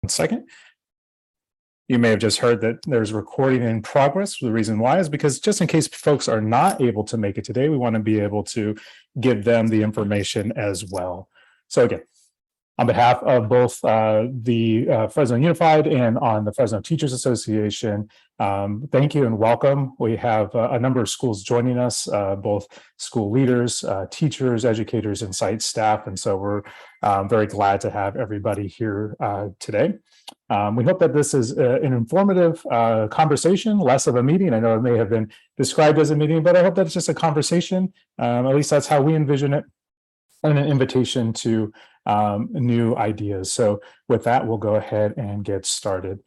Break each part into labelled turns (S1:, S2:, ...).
S1: Second. You may have just heard that there's recording in progress. The reason why is because just in case folks are not able to make it today, we want to be able to give them the information as well. So again, on behalf of both the Fresno Unified and on the Fresno Teachers Association, thank you and welcome. We have a number of schools joining us, both school leaders, teachers, educators, and site staff. And so we're very glad to have everybody here today. We hope that this is an informative conversation, less of a meeting. I know it may have been described as a meeting, but I hope that it's just a conversation. At least that's how we envision it, and an invitation to new ideas. So with that, we'll go ahead and get started.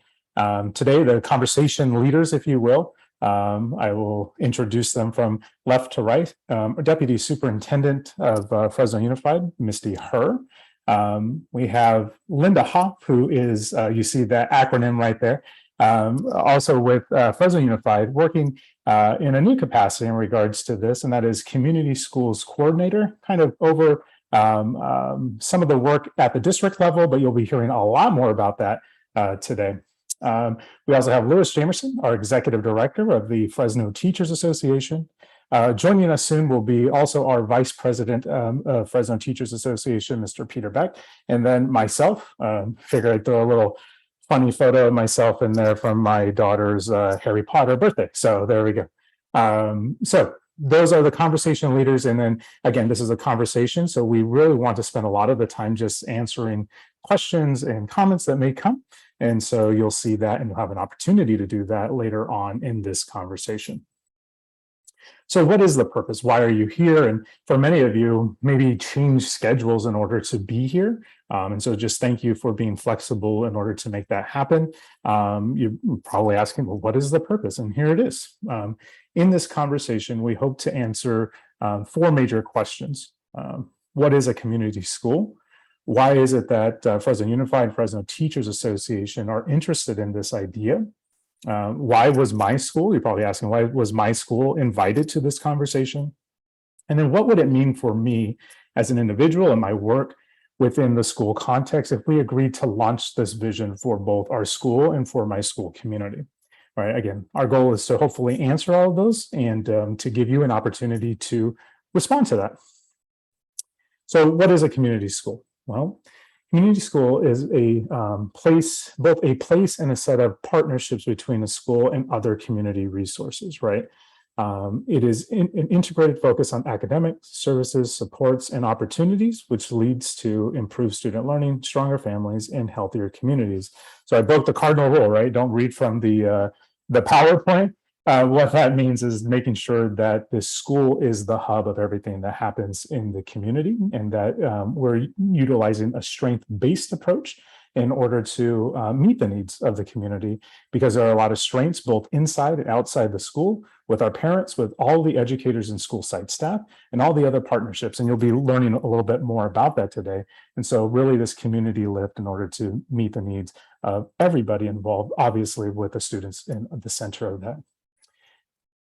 S1: Today, the conversation leaders, if you will, I will introduce them from left to right. Deputy Superintendent of Fresno Unified, Misty Herr. We have Linda Hopp, who is, you see that acronym right there, also with Fresno Unified, working in a new capacity in regards to this, and that is Community Schools Coordinator, kind of over some of the work at the district level, but you'll be hearing a lot more about that today. We also have Louis Jamerson, our Executive Director of the Fresno Teachers Association. Joining us soon will be also our Vice President of Fresno Teachers Association, Mr. Peter Beck, and then myself. Figure I'd throw a little funny photo of myself in there from my daughter's Harry Potter birthday. So there we go. So those are the conversation leaders. And then again, this is a conversation. So we really want to spend a lot of the time just answering questions and comments that may come. And so you'll see that and you'll have an opportunity to do that later on in this conversation. So what is the purpose? Why are you here? And for many of you, maybe change schedules in order to be here. And so just thank you for being flexible in order to make that happen. You're probably asking, well, what is the purpose? And here it is. In this conversation, we hope to answer 4 major questions. What is a community school? Why is it that Fresno Unified and Fresno Teachers Association are interested in this idea? Why was my school, you're probably asking, why was my school invited to this conversation? And then what would it mean for me as an individual and my work within the school context if we agreed to launch this vision for both our school and for my school community? All right, again, our goal is to hopefully answer all of those and to give you an opportunity to respond to that. So what is a community school? Well, community school is a place, both a place and a set of partnerships between a school and other community resources, right? It is an integrated focus on academic services, supports, and opportunities, which leads to improved student learning, stronger families, and healthier communities. So I broke the cardinal rule, right? Don't read from the PowerPoint. What that means is making sure that this school is the hub of everything that happens in the community, and that we're utilizing a strength-based approach in order to meet the needs of the community, because there are a lot of strengths both inside and outside the school, with our parents, with all the educators and school site staff, and all the other partnerships. And you'll be learning a little bit more about that today. And so really this community lift in order to meet the needs of everybody involved, obviously with the students in the center of that.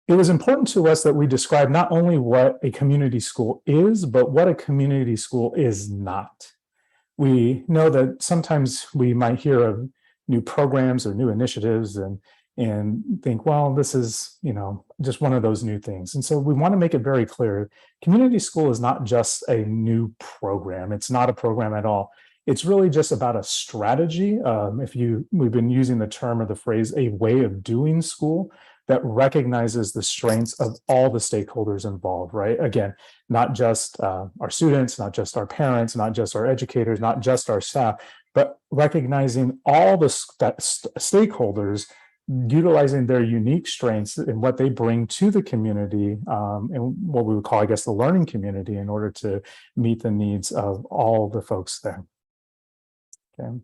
S1: It was important to us that we describe not only what a community school is, but what a community school is not. We know that sometimes we might hear of new programs or new initiatives and think, well, this is, just one of those new things. And so we want to make it very clear, community school is not just a new program. It's not a program at all. It's really just about a strategy. We've been using the term or the phrase, a way of doing school that recognizes the strengths of all the stakeholders involved, right? Again, not just our students, not just our parents, not just our educators, not just our staff, but recognizing all the stakeholders, utilizing their unique strengths and what they bring to the community, and what we would call, I guess, the learning community, in order to meet the needs of all the folks there. Okay.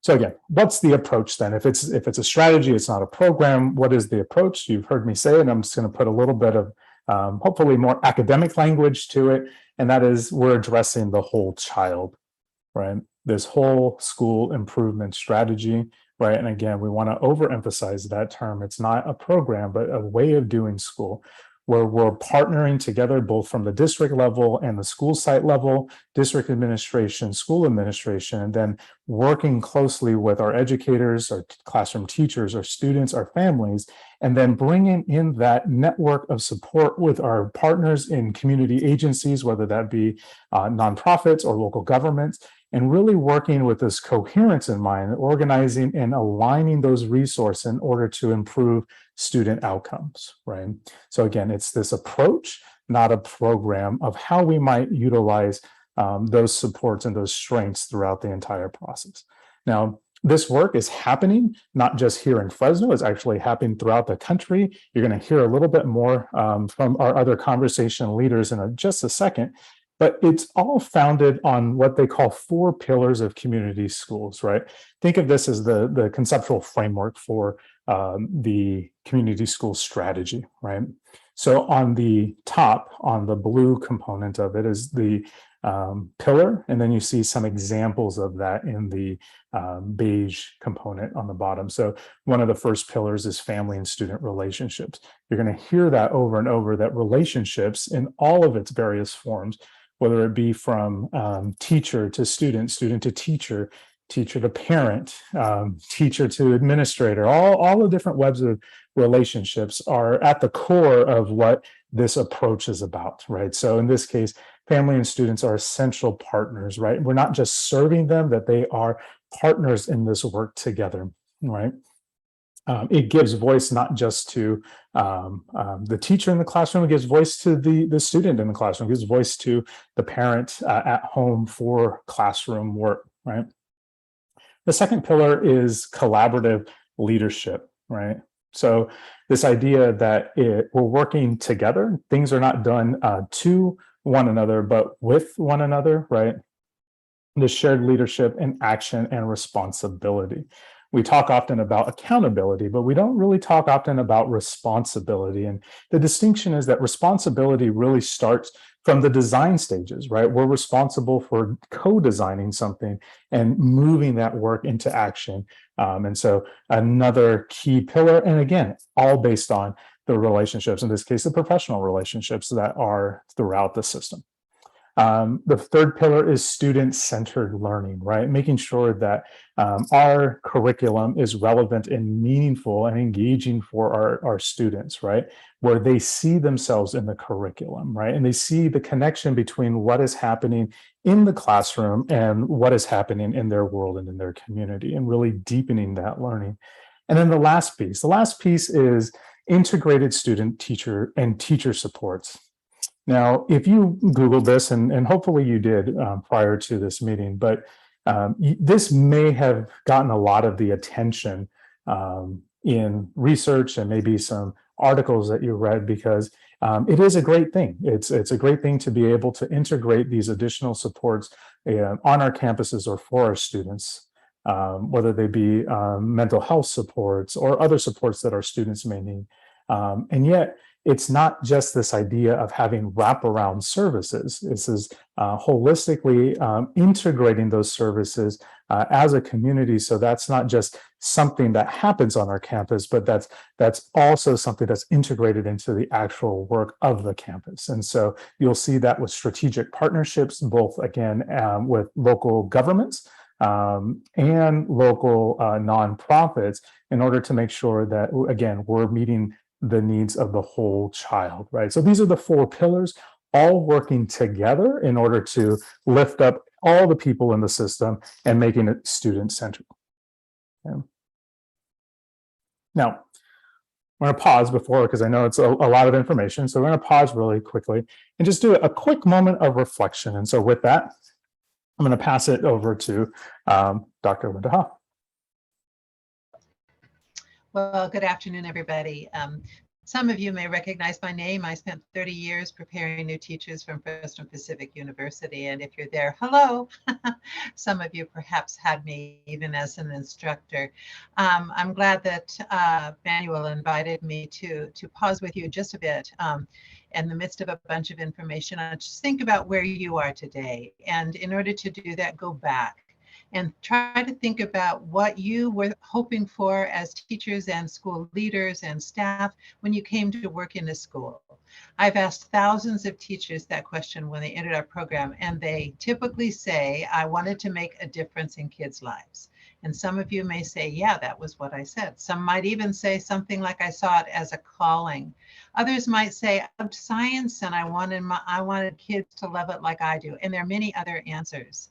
S1: So again, what's the approach then? If it's a strategy, it's not a program, what is the approach? You've heard me say it, and I'm just going to put a little bit of hopefully more academic language to it, and that is we're addressing the whole child, right? This whole school improvement strategy, right? And again, we want to overemphasize that term. It's not a program, but a way of doing school. where we're partnering together both from the district level and the school site level, district administration, school administration, and then working closely with our educators, our classroom teachers, our students, our families, and then bringing in that network of support with our partners in community agencies, whether that be nonprofits or local governments, and really working with this coherence in mind, organizing and aligning those resources in order to improve student outcomes, right? So again, it's this approach, not a program, of how we might utilize those supports and those strengths throughout the entire process. Now, this work is happening not just here in Fresno, it's actually happening throughout the country. You're going to hear a little bit more from our other conversation leaders in just a second. But it's all founded on what they call 4 pillars of community schools, right? Think of this as the conceptual framework for the community school strategy, right? So on the top, on the blue component of it, is the pillar, and then you see some examples of that in the beige component on the bottom. So one of the first pillars is family and student relationships. You're going to hear that over and over, that relationships in all of its various forms, whether it be from teacher to student, student to teacher, teacher to parent, teacher to administrator, all the different webs of relationships are at the core of what this approach is about, right? So in this case, family and students are essential partners, right? We're not just serving them, that they are partners in this work together, right? It gives voice not just to the teacher in the classroom, it gives voice to the student in the classroom, it gives voice to the parent at home for classroom work, right? The second pillar is collaborative leadership, right? So this idea that we're working together, things are not done to one another, but with one another, right? The shared leadership and action and responsibility. We talk often about accountability, but we don't really talk often about responsibility. And the distinction is that responsibility really starts from the design stages, right? We're responsible for co-designing something and moving that work into action. And so another key pillar, and again, all based on the relationships, in this case, the professional relationships that are throughout the system. The third pillar is student-centered learning, right? Making sure that our curriculum is relevant and meaningful and engaging for our students, right? Where they see themselves in the curriculum, right? And they see the connection between what is happening in the classroom and what is happening in their world and in their community, and really deepening that learning. And then the last piece is integrated student, teacher, and teacher supports. Now, if you Google this, and hopefully you did prior to this meeting, but this may have gotten a lot of the attention in research and maybe some articles that you read, because it is a great thing. It's a great thing to be able to integrate these additional supports on our campuses or for our students, whether they be mental health supports or other supports that our students may need. And yet, it's not just this idea of having wraparound services. This is holistically integrating those services as a community. So that's not just something that happens on our campus, but that's also something that's integrated into the actual work of the campus. And so you'll see that with strategic partnerships, both again with local governments and local nonprofits, in order to make sure that, again, we're meeting the needs of the whole child, right? So these are the 4 pillars, all working together in order to lift up all the people in the system and making it student-centered. Okay. Now, we're going to pause before, because I know it's a lot of information, so we're going to pause really quickly and just do a quick moment of reflection. And so with that, I'm going to pass it over to Dr. Linda Hoff.
S2: Well, good afternoon, everybody. Some of you may recognize my name. I spent 30 years preparing new teachers from Fresno Pacific University. And if you're there, hello. Some of you perhaps had me even as an instructor. I'm glad that Manuel invited me to pause with you just a bit in the midst of a bunch of information. Just think about where you are today. And in order to do that, go back and try to think about what you were hoping for as teachers and school leaders and staff when you came to work in a school. I've asked thousands of teachers that question when they entered our program, and they typically say, I wanted to make a difference in kids' lives. And some of you may say, yeah, that was what I said. Some might even say something like, I saw it as a calling. Others might say, I loved science and I wanted kids to love it like I do. And there are many other answers.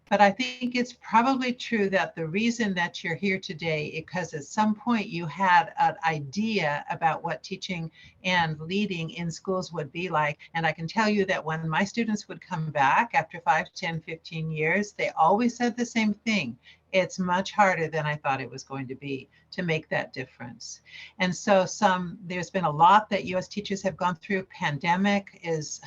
S2: But I think it's probably true that the reason that you're here today is because at some point you had an idea about what teaching and leading in schools would be like. And I can tell you that when my students would come back after 5, 10, 15 years, they always said the same thing. It's much harder than I thought it was going to be to make that difference. And so there's been a lot that US teachers have gone through. Pandemic is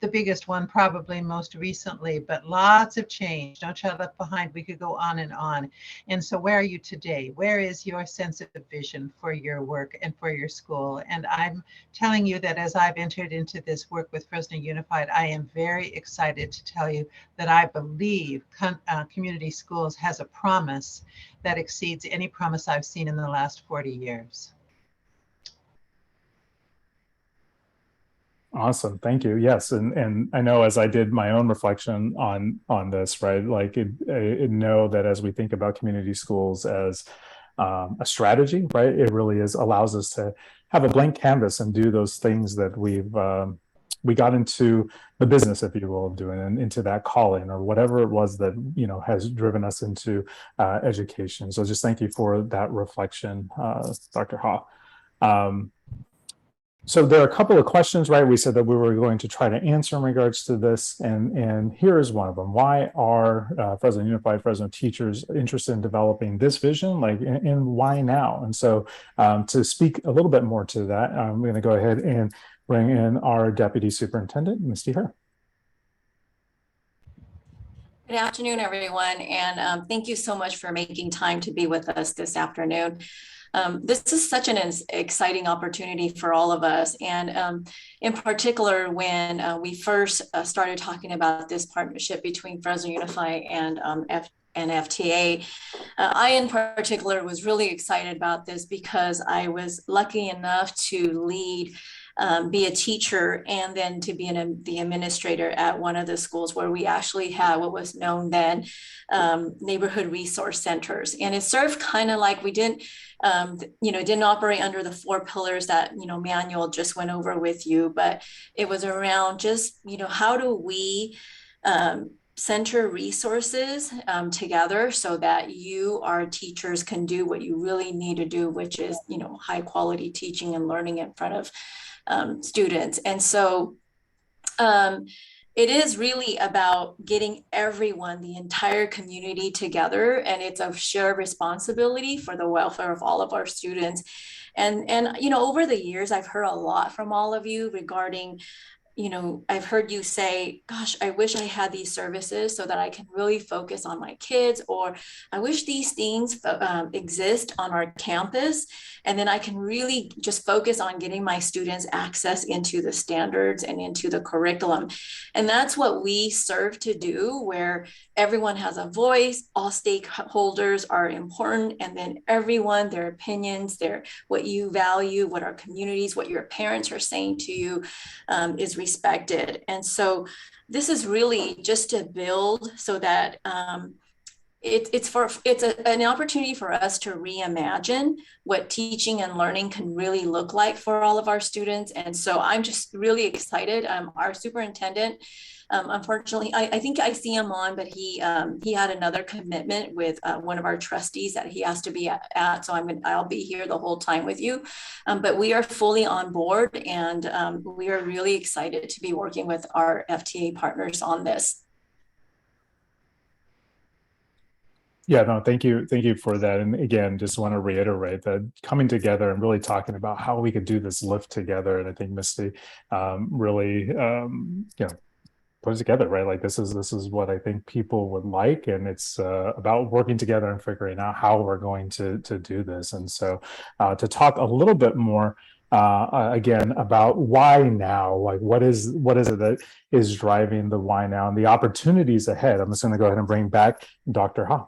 S2: the biggest one probably most recently, but lots of change. Don't Child Left Behind. We could go on and on. And so where are you today? Where is your sense of vision for your work and for your school? And I'm telling you that as I've entered into this work with Fresno Unified, I am very excited to tell you that I believe community schools has a promise that exceeds any promise I've seen in the last 40 years.
S1: Awesome. Thank you. Yes. And I know as I did my own reflection on this, right, like I know that as we think about community schools as a strategy, right, it really allows us to have a blank canvas and do those things that we got into the business, if you will, of doing, and into that calling or whatever it was that, has driven us into education. So just thank you for that reflection, Dr. Ha. So there are a couple of questions, right? We said that we were going to try to answer in regards to this, and here is one of them. Why are Fresno Unified, Fresno teachers interested in developing this vision, and why now? And so to speak a little bit more to that, I'm going to go ahead and bring in our Deputy Superintendent, Misty Herr.
S3: Good afternoon, everyone, and thank you so much for making time to be with us this afternoon. This is such an exciting opportunity for all of us. And in particular, when we first started talking about this partnership between Fresno Unified and FTA, I in particular was really excited about this because I was lucky enough to be a teacher and then to be the administrator at one of the schools where we actually had what was known then neighborhood resource centers. And it served kind of like we didn't operate under the 4 pillars that, Manuel just went over with you, but it was around just, how do we center resources together so that you, our teachers, can do what you really need to do, which is, high quality teaching and learning in front of students. And so it is really about getting everyone, the entire community together, and it's a shared responsibility for the welfare of all of our students. And over the years, I've heard a lot from all of you regarding, I've heard you say, gosh, I wish I had these services so that I can really focus on my kids, or I wish these things exist on our campus. And then I can really just focus on getting my students access into the standards and into the curriculum. And that's what we serve to do, where everyone has a voice, all stakeholders are important, and then everyone, their opinions, what you value, what our communities, what your parents are saying to you is respected. And so this is really just to build so that it's an opportunity for us to reimagine what teaching and learning can really look like for all of our students. And so I'm just really excited. Our superintendent, unfortunately, I think I see him on, but he had another commitment with one of our trustees that he has to be at. So I'll be here the whole time with you. But we are fully on board, and we are really excited to be working with our FTA partners on this.
S1: Yeah, no, thank you for that. And again, just want to reiterate that coming together and really talking about how we could do this lift together. And I think Misty really, put it together, right? Like this is what I think people would like, and it's about working together and figuring out how we're going to do this. And so to talk a little bit more again about why now, like what is it that is driving the why now and the opportunities ahead. I'm just going to go ahead and bring back Dr. Ha.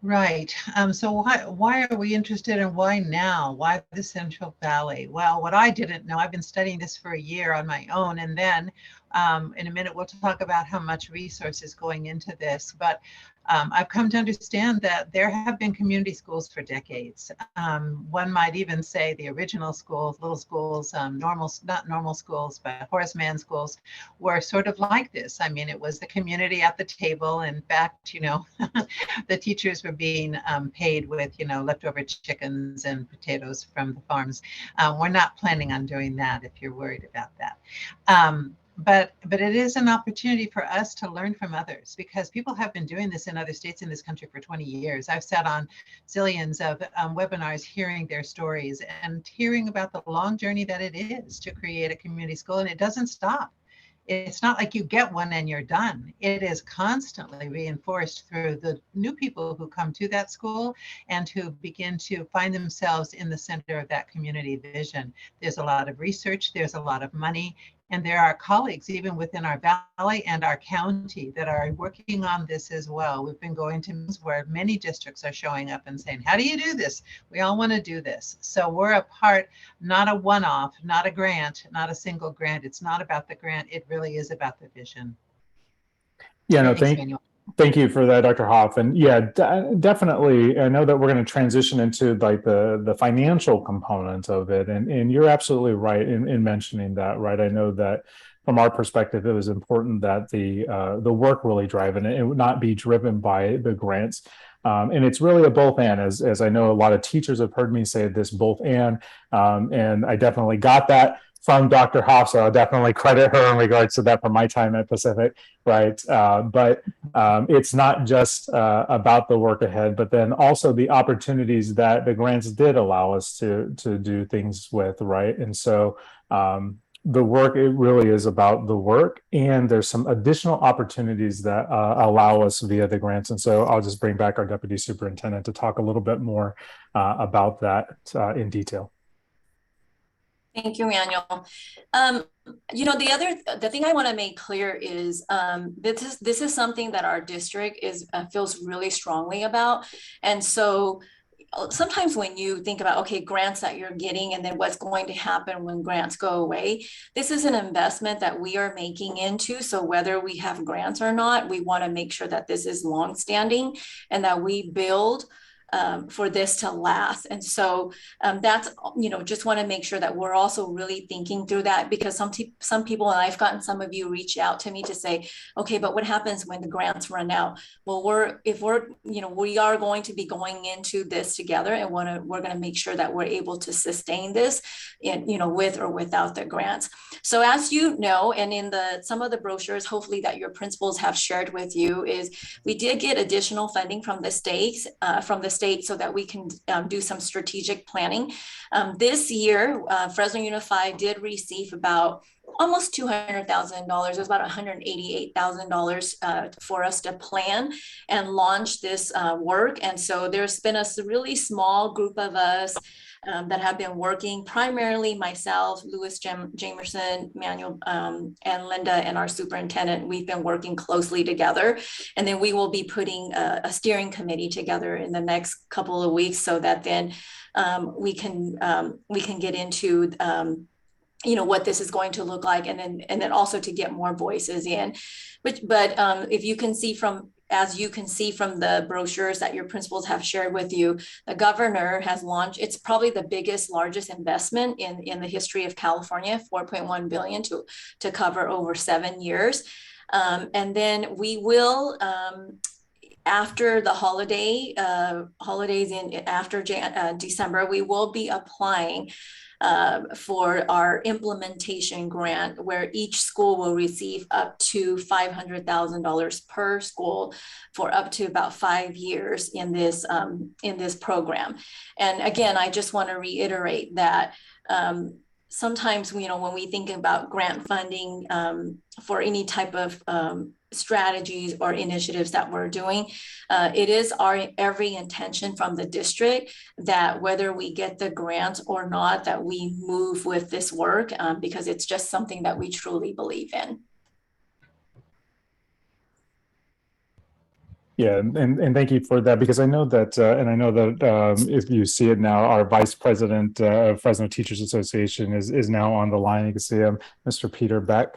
S2: Right. So why are we interested and why now? Why the Central Valley? Well, what I didn't know, I've been studying this for a year on my own, and then in a minute we'll talk about how much resources going into this. But I've come to understand that there have been community schools for decades. One might even say the original schools, little schools, not normal schools, but horseman schools, were sort of like this. I mean, it was the community at the table. In fact, the teachers were being paid with, leftover chickens and potatoes from the farms. We're not planning on doing that if you're worried about that. But it is an opportunity for us to learn from others, because people have been doing this in other states in this country for 20 years. I've sat on zillions of webinars hearing their stories and hearing about the long journey that it is to create a community school, and it doesn't stop. It's not like you get one and you're done. It is constantly reinforced through the new people who come to that school and who begin to find themselves in the center of that community vision. There's a lot of research, there's a lot of money, and there are colleagues even within our valley and our county that are working on this as well. We've been going to meetings where many districts are showing up and saying, how do you do this? We all want to do this. So we're a part, not a one-off, not a grant, not a single grant. It's not about the grant. It really is about the vision.
S1: Yeah, no,
S2: Thanks,
S1: thank you for that, Dr. Hoff. And yeah, definitely. I know that we're going to transition into like the financial component of it. And you're absolutely right in mentioning that, right? I know that from our perspective, it was important that the work really drive and it would not be driven by the grants. And it's really a both and, as I know a lot of teachers have heard me say this both and I definitely got that from Dr. Hoff, so I'll definitely credit her in regards to that from my time at Pacific, right? But it's not just about the work ahead, but then also the opportunities that the grants did allow us to do things with, right? And so the work, it really is about the work, and there's some additional opportunities that allow us via the grants. And so I'll just bring back our Deputy Superintendent to talk a little bit more about that in detail.
S3: Thank you, Manuel. The thing I want to make clear is this is something that our district feels really strongly about. And so sometimes when you think about, okay, grants that you're getting and then what's going to happen when grants go away, this is an investment that we are making into. So whether we have grants or not, we want to make sure that this is longstanding and that we build for this to last. And so that's, just want to make sure that we're also really thinking through that, because some people, and I've gotten some of you reach out to me to say, okay, but what happens when the grants run out? Well, we are going to be going into this together, and we're going to make sure that we're able to sustain this with or without the grants. So as you know, and in some of the brochures, hopefully that your principals have shared with you, is we did get additional funding from the state so that we can do some strategic planning. This year, Fresno Unified did receive about almost $200,000. It was about $188,000 for us to plan and launch this work. And so there's been a really small group of us that have been working, primarily myself, Louis Jamerson, Manuel, and Linda, and our superintendent. We've been working closely together. And then we will be putting a steering committee together in the next couple of weeks, so that then we can get into what this is going to look like, and then also to get more voices in. But if you can see as you can see from the brochures that your principals have shared with you, the governor has launched, it's probably the largest investment in the history of California, $4.1 billion to cover over 7 years. And then we will, after the holidays after December, we will be applying for our implementation grant, where each school will receive up to $500,000 per school for up to about 5 years in this program. And again, I just want to reiterate that sometimes, when we think about grant funding for any type of strategies or initiatives that we're doing. It is our every intention from the district that whether we get the grant or not, that we move with this work because it's just something that we truly believe in.
S1: Yeah, and thank you for that, because I know that, and I know that if you see it now, our vice president of Fresno Teachers Association is now on the line. You can see him, Mr. Peter Beck.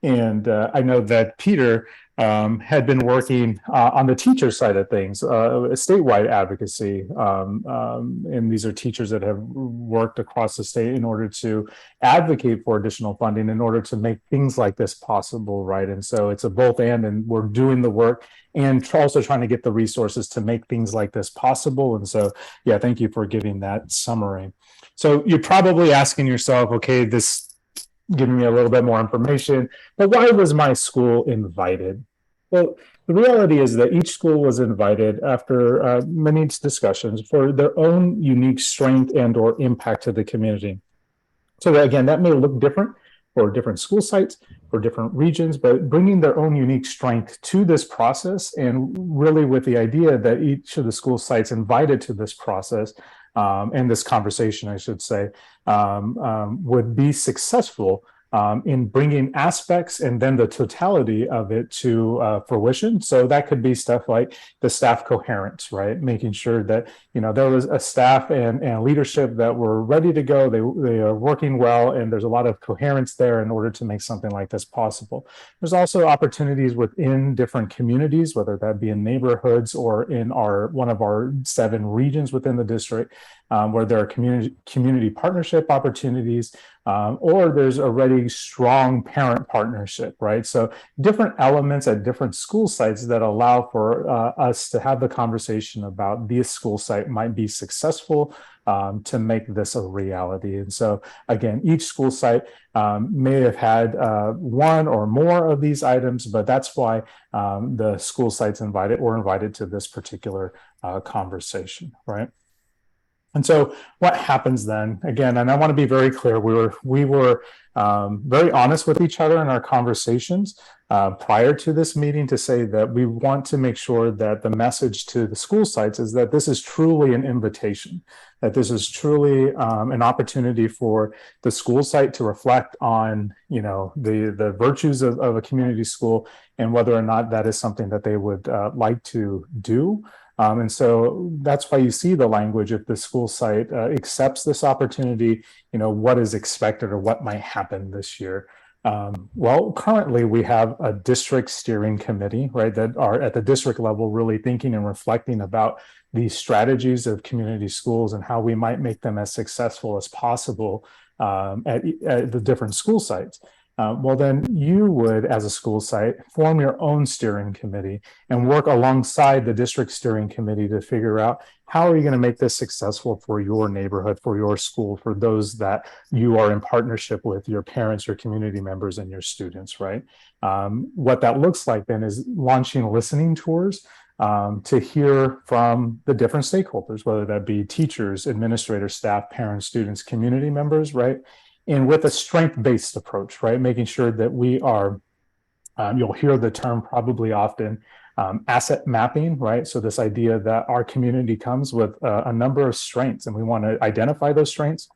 S1: And I know that Peter had been working on the teacher side of things, statewide advocacy. And these are teachers that have worked across the state in order to advocate for additional funding in order to make things like this possible, right? And so it's a both and we're doing the work and also trying to get the resources to make things like this possible. And so, yeah, thank you for giving that summary. So you're probably asking yourself, okay, this giving me a little bit more information, but why was my school invited? Well, the reality is that each school was invited after many discussions for their own unique strength and or impact to the community. So again, that may look different for different school sites, for different regions, but bringing their own unique strength to this process, and really with the idea that each of the school sites invited to this process and this conversation, I should say, would be successful in bringing aspects and then the totality of it to fruition. So that could be stuff like the staff coherence, right? Making sure that, you know, there was a staff and leadership that were ready to go. They are working well, and there's a lot of coherence there in order to make something like this possible. There's also opportunities within different communities, whether that be in neighborhoods or in one of our 7 regions within the district, where there are community partnership opportunities, or there's already strong parent partnership, right? So different elements at different school sites that allow for us to have the conversation about this school site might be successful to make this a reality. And so again, each school site may have had one or more of these items, but that's why the school sites were invited to this particular conversation, right? And so what happens then, again, and I want to be very clear, we were very honest with each other in our conversations prior to this meeting to say that we want to make sure that the message to the school sites is that this is truly an invitation, that this is truly an opportunity for the school site to reflect on, you know, the virtues of a community school and whether or not that is something that they would like to do. And so that's why you see the language, if the school site accepts this opportunity, you know, what is expected or what might happen this year. Well, currently we have a district steering committee, right, that are at the district level really thinking and reflecting about these strategies of community schools and how we might make them as successful as possible at the different school sites. Well, then you would, as a school site, form your own steering committee and work alongside the district steering committee to figure out how are you going to make this successful for your neighborhood, for your school, for those that you are in partnership with, your parents, your community members, and your students, right? What that looks like then is launching listening tours to hear from the different stakeholders, whether that be teachers, administrators, staff, parents, students, community members, right? And with a strength-based approach, right? Making sure that we are, you'll hear the term probably often, asset mapping, right? So this idea that our community comes with a number of strengths, and we want to identify those strengths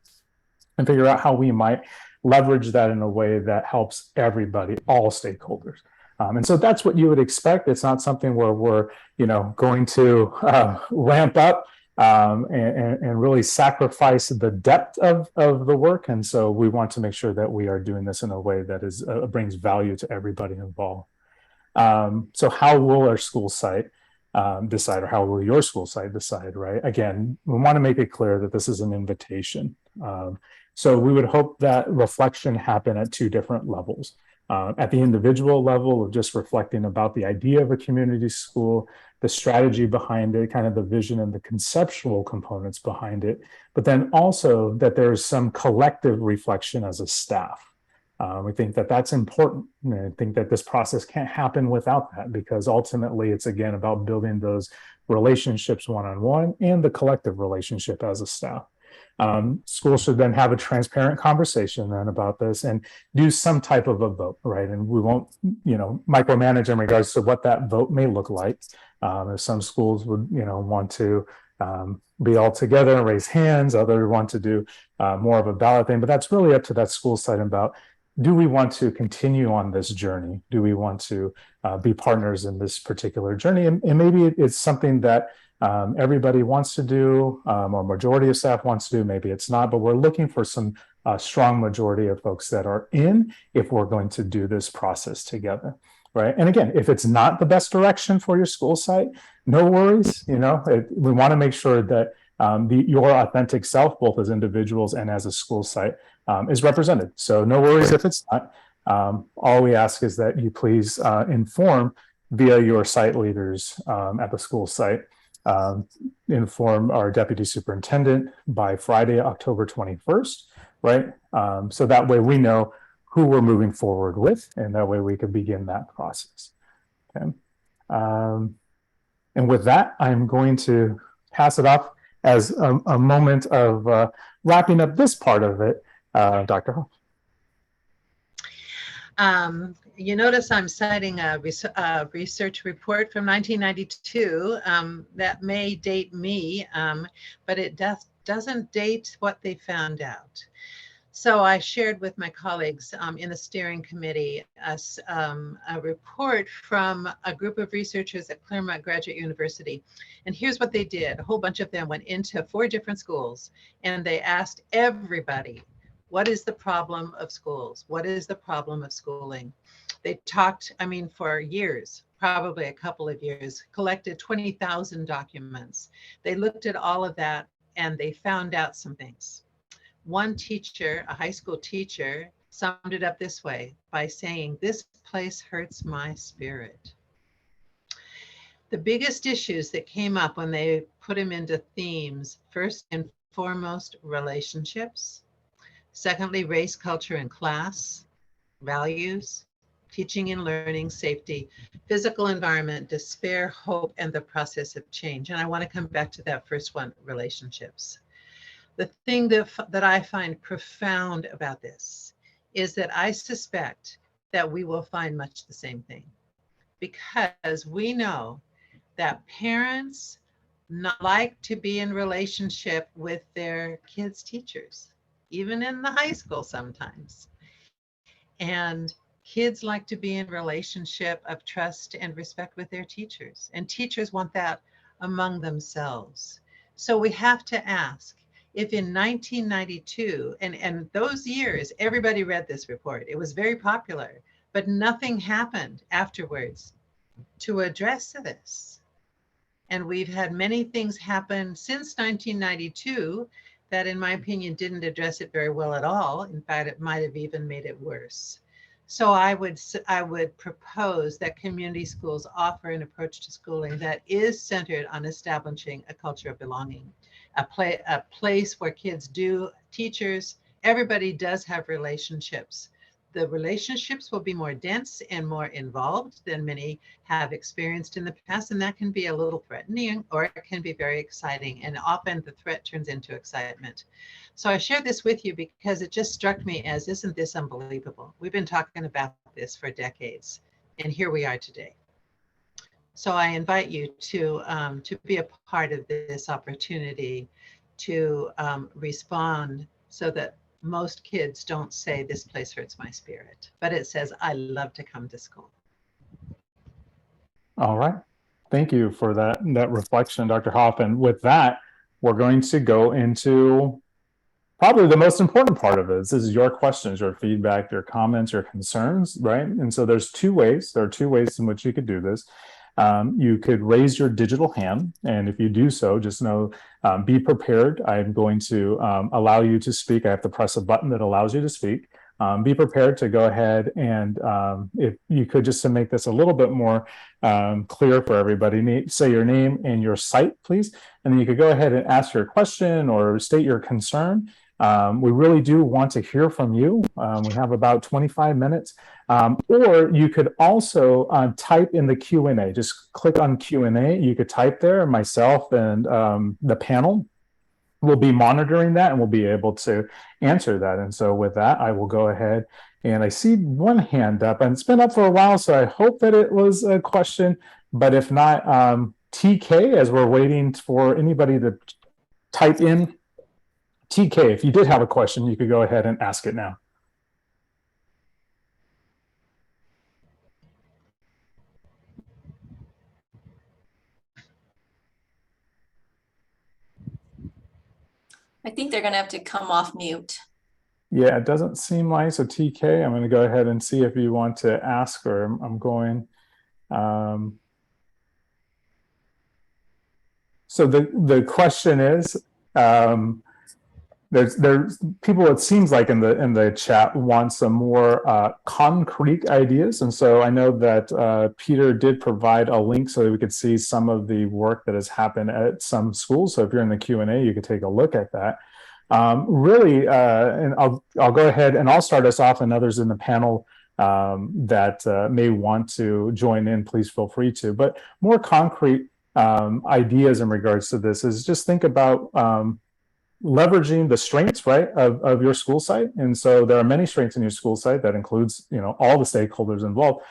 S1: and figure out how we might leverage that in a way that helps everybody, all stakeholders. And so that's what you would expect. It's not something where we're, you know, going to ramp up and really sacrifice the depth of the work. And so we want to make sure that we are doing this in a way that is brings value to everybody involved. So how will our school site decide, or how will your school site decide, right? Again, we want to make it clear that this is an invitation. So we would hope that reflection happen at 2 different levels. At the individual level of just reflecting about the idea of a community school, the strategy behind it, kind of the vision and the conceptual components behind it, but then also that there's some collective reflection as a staff. We think that that's important. And I think that this process can't happen without that, because ultimately it's, again, about building those relationships one-on-one and the collective relationship as a staff. Schools should then have a transparent conversation then about this and do some type of a vote, right? And we won't, micromanage in regards to what that vote may look like. If some schools would, want to be all together and raise hands, others want to do more of a ballot thing, but that's really up to that school site about, do we want to continue on this journey? Do we want to be partners in this particular journey? And maybe it's something that everybody wants to do, or majority of staff wants to do, maybe it's not, but we're looking for some strong majority of folks that are in if we're going to do this process together, right? And again, if it's not the best direction for your school site, no worries, we want to make sure that your authentic self, both as individuals and as a school site, is represented. So no worries if it's not. All we ask is that you please inform via your site leaders at the school site. Inform our deputy superintendent by Friday, October 21st, right? So that way we know who we're moving forward with, and that way we can begin that process. Okay. And with that, I'm going to pass it off as a moment of wrapping up this part of it. Dr. Hoff.
S2: You notice I'm citing a research report from 1992 that may date me, but it doesn't date what they found out. So I shared with my colleagues in the steering committee a report from a group of researchers at Claremont Graduate University. And here's what they did. A whole bunch of them went into 4 different schools, and they asked everybody, what is the problem of schools? What is the problem of schooling? They talked, for years, probably a couple of years, collected 20,000 documents. They looked at all of that and they found out some things. One teacher, a high school teacher, summed it up this way by saying, "This place hurts my spirit." The biggest issues that came up when they put them into themes, first and foremost, relationships. Secondly, race, culture, and class, values, teaching and learning, safety, physical environment, despair, hope, and the process of change. And I want to come back to that first one, relationships. The thing that I find profound about this is that I suspect that we will find much the same thing, because we know that parents not like to be in relationship with their kids' teachers, even in the high school sometimes. And kids like to be in relationship of trust and respect with their teachers. And teachers want that among themselves. So we have to ask, if in 1992, and those years, everybody read this report, it was very popular, but nothing happened afterwards to address this. And we've had many things happen since 1992 that, in my opinion, didn't address it very well at all. In fact, it might have even made it worse. So I would propose that community schools offer an approach to schooling that is centered on establishing a culture of belonging, a place where kids teachers, everybody does have relationships. The relationships will be more dense and more involved than many have experienced in the past, and that can be a little threatening, or it can be very exciting, and often the threat turns into excitement. So I share this with you because it just struck me as, isn't this unbelievable? We've been talking about this for decades, and here we are today. So I invite you to be a part of this opportunity to respond, so that most kids don't say, "This place hurts my spirit," but it says, "I love to come to school."
S1: All right. Thank you for that reflection, Dr. Hoff. And with that, we're going to go into probably the most important part of it. This is your questions, your feedback, your comments, your concerns, right? And so there's 2 ways. There are 2 ways in which you could do this. You could raise your digital hand, and if you do so, just know, be prepared. I'm going to allow you to speak. I have to press a button that allows you to speak. Be prepared to go ahead, and if you could, just to make this a little bit more clear for everybody, say your name and your site, please, and then you could go ahead and ask your question or state your concern. We really do want to hear from you. We have about 25 minutes. Or you could also type in the Q&A. Just click on Q&A. You could type there, myself and the panel we'll be monitoring that and we'll be able to answer that. And so with that, I will go ahead, and I see one hand up, and it's been up for a while, so I hope that it was a question, but if not, TK, as we're waiting for anybody to type in, TK, if you did have a question, you could go ahead and ask it now.
S3: I think they're going to have to come off mute.
S1: Yeah, it doesn't seem like. So TK, I'm going to go ahead and see if you want to ask, or I'm going. So the question is, there's people, it seems like in the chat, want some more concrete ideas, and so I know that Peter did provide a link so that we could see some of the work that has happened at some schools. So if you're in the Q&A, you could take a look at that. Really, and I'll go ahead and I'll start us off, and others in the panel that may want to join in, please feel free to. But more concrete ideas in regards to this is just think about leveraging the strengths, right, of your school site. And so there are many strengths in your school site that includes, all the stakeholders involved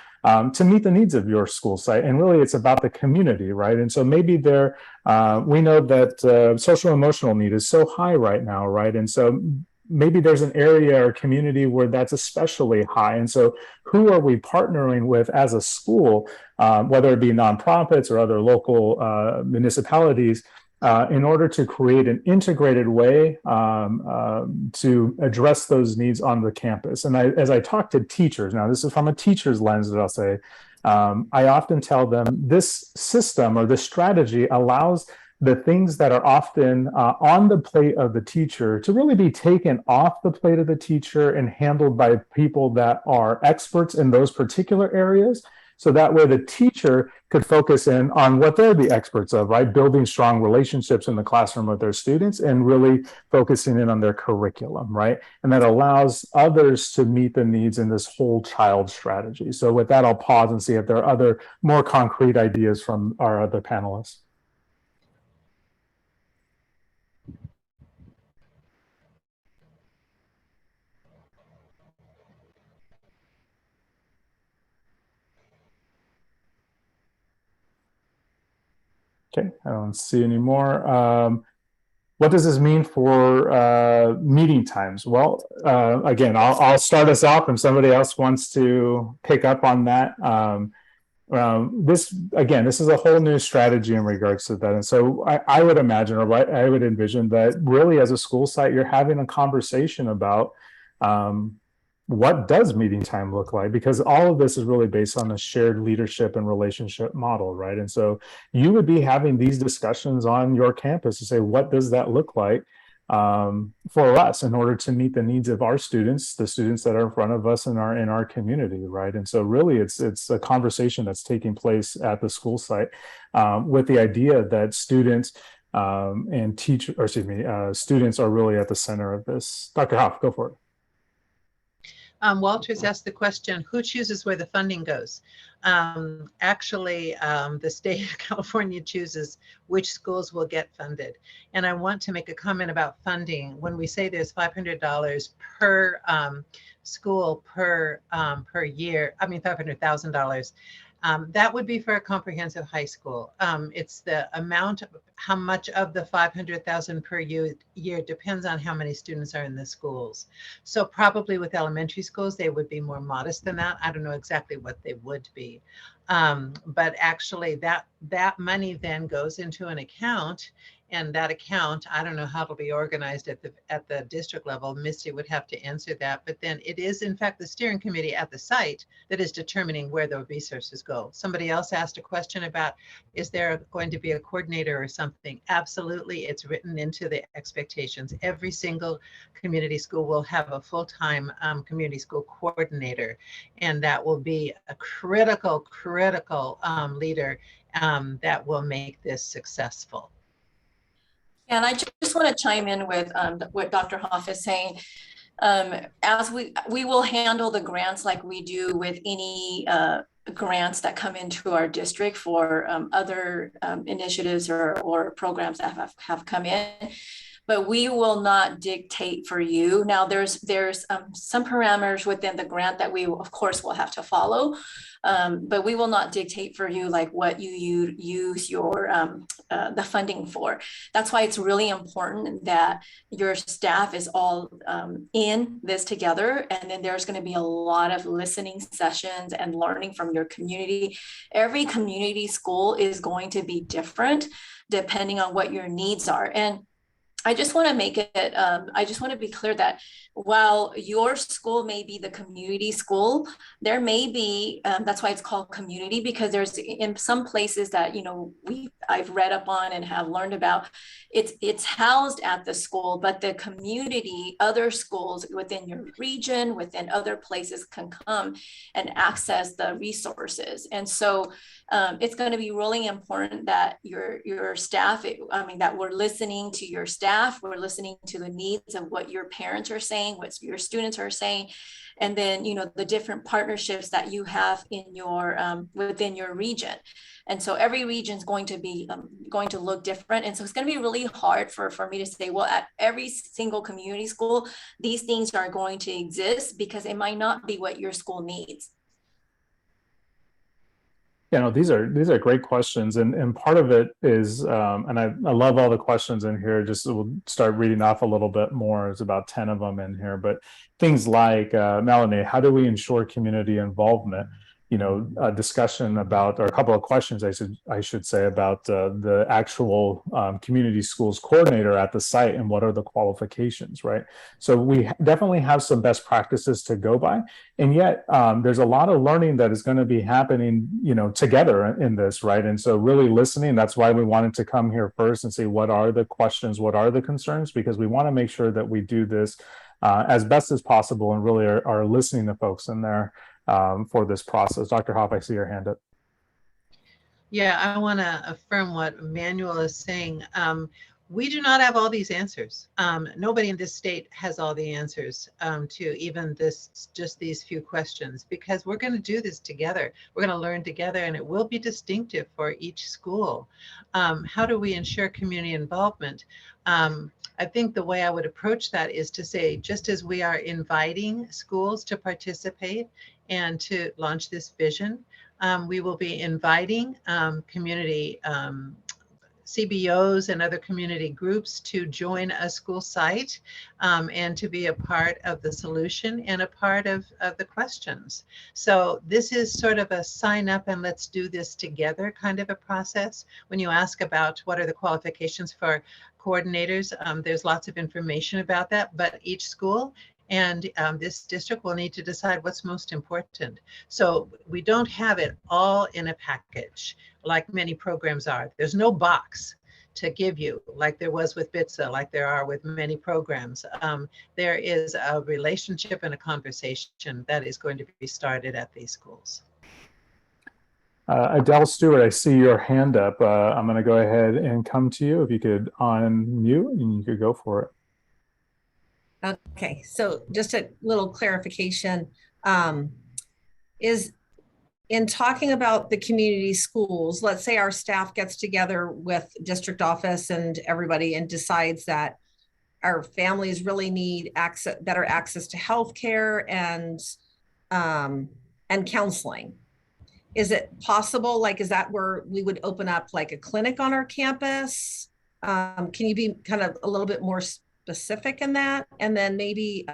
S1: to meet the needs of your school site. And really it's about the community, right? And so maybe we know that social emotional need is so high right now, right? And so maybe there's an area or community where that's especially high. And so who are we partnering with as a school, whether it be nonprofits or other local municipalities, in order to create an integrated way to address those needs on the campus. And as I talk to teachers, now this is from a teacher's lens that I'll say, I often tell them this system or this strategy allows the things that are often on the plate of the teacher to really be taken off the plate of the teacher and handled by people that are experts in those particular areas. So that way the teacher could focus in on what they're the experts of, right? Building strong relationships in the classroom with their students and really focusing in on their curriculum, right? And that allows others to meet the needs in this whole child strategy. So with that, I'll pause and see if there are other more concrete ideas from our other panelists. Okay, I don't see any more. What does this mean for meeting times? Well, again, I'll start us off, and somebody else wants to pick up on that. This is a whole new strategy in regards to that. And so I would imagine, or I would envision that really as a school site, you're having a conversation about what does meeting time look like? Because all of this is really based on a shared leadership and relationship model, right? And so you would be having these discussions on your campus to say, what does that look like for us in order to meet the needs of our students, the students that are in front of us in our community, right? And so really it's a conversation that's taking place at the school site with the idea that students and students are really at the center of this. Dr. Hoff, go for it.
S2: Walter's asked the question, who chooses where the funding goes? Actually, the state of California chooses which schools will get funded. And I want to make a comment about funding. When we say there's $500 per school per year, I mean $500,000, that would be for a comprehensive high school. It's the amount of how much of the 500,000 per year depends on how many students are in the schools. So probably with elementary schools, they would be more modest than that. I don't know exactly what they would be. But actually that money then goes into an account, and that account, I don't know how it'll be organized at the district level. Misty would have to answer that. But then it is, in fact, the steering committee at the site that is determining where the resources go. Somebody else asked a question about, is there going to be a coordinator or something? Absolutely, it's written into the expectations. Every single community school will have a full-time community school coordinator, and that will be a critical leader that will make this successful.
S3: And I just want to chime in with what Dr. Hoff is saying. As we will handle the grants like we do with any grants that come into our district for other initiatives or programs that have come in. but we will not dictate for you. Now, there's some parameters within the grant that we, of course, will have to follow, but we will not dictate for you like what you use your the funding for. That's why it's really important that your staff is all in this together, and then there's going to be a lot of listening sessions and learning from your community. Every community school is going to be different depending on what your needs are. And I just want to make it, I just want to be clear that while your school may be the community school, there may be, that's why it's called community, because there's in some places that, you know, I've read up on and have learned about, it's housed at the school, but the community, other schools within your region, within other places can come and access the resources. And so it's going to be really important that your staff, that we're listening to your staff, we're listening to the needs of what your parents are saying, what your students are saying, and then, you know, the different partnerships that you have in your within your region. And so every region is going to be going to look different. And so it's going to be really hard for me to say, well, at every single community school, these things are going to exist, because it might not be what your school needs.
S1: Yeah, no, these are great questions, and part of it is, and I love all the questions in here. Just we'll start reading off a little bit more. There's about 10 of them in here, but things like Melanie, how do we ensure community involvement? You know, a discussion about, or a couple of questions I should say about the actual community schools coordinator at the site, and what are the qualifications, right? So we definitely have some best practices to go by, and yet there's a lot of learning that is going to be happening, you know, together in this, right? And so really listening, that's why we wanted to come here first and say, what are the questions, what are the concerns? Because we want to make sure that we do this as best as possible, and really are listening to folks in there for this process. Dr. Hoff, I see your hand up.
S2: Yeah, I want to affirm what Emmanuel is saying. We do not have all these answers. Nobody in this state has all the answers to even just these few questions, because we're going to do this together. We're going to learn together, and it will be distinctive for each school. How do we ensure community involvement? I think the way I would approach that is to say, just as we are inviting schools to participate and to launch this vision, we will be inviting community CBOs and other community groups to join a school site and to be a part of the solution and a part of the questions. So this is sort of a sign up and let's do this together kind of a process. When you ask about what are the qualifications for coordinators, there's lots of information about that, but each school and this district will need to decide what's most important. So we don't have it all in a package like many programs are. There's no box to give you like there was with BITSA, like there are with many programs. There is a relationship and a conversation that is going to be started at these schools.
S1: Adele Stewart, I see your hand up. I'm going to go ahead and come to you. If you could unmute and you could go for it.
S4: Okay, so just a little clarification, is in talking about the community schools, let's say our staff gets together with district office and everybody and decides that our families really need better access to healthcare and counseling. Is it possible, like, is that where we would open up like a clinic on our campus? Can you be kind of a little bit more specific in that? And then maybe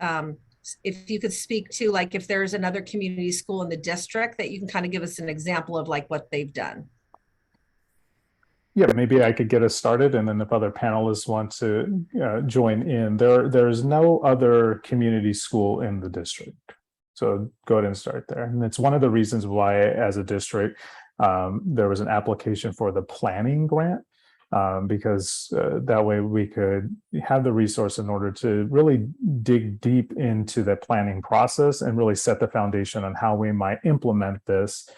S4: if you could speak to, like, if there's another community school in the district that you can kind of give us an example of like what they've done.
S1: Yeah, maybe I could get us started, and then if other panelists want to join in. There's no other community school in the district. So go ahead and start there. And it's one of the reasons why, as a district, there was an application for the planning grant, because that way we could have the resource in order to really dig deep into the planning process and really set the foundation on how we might implement this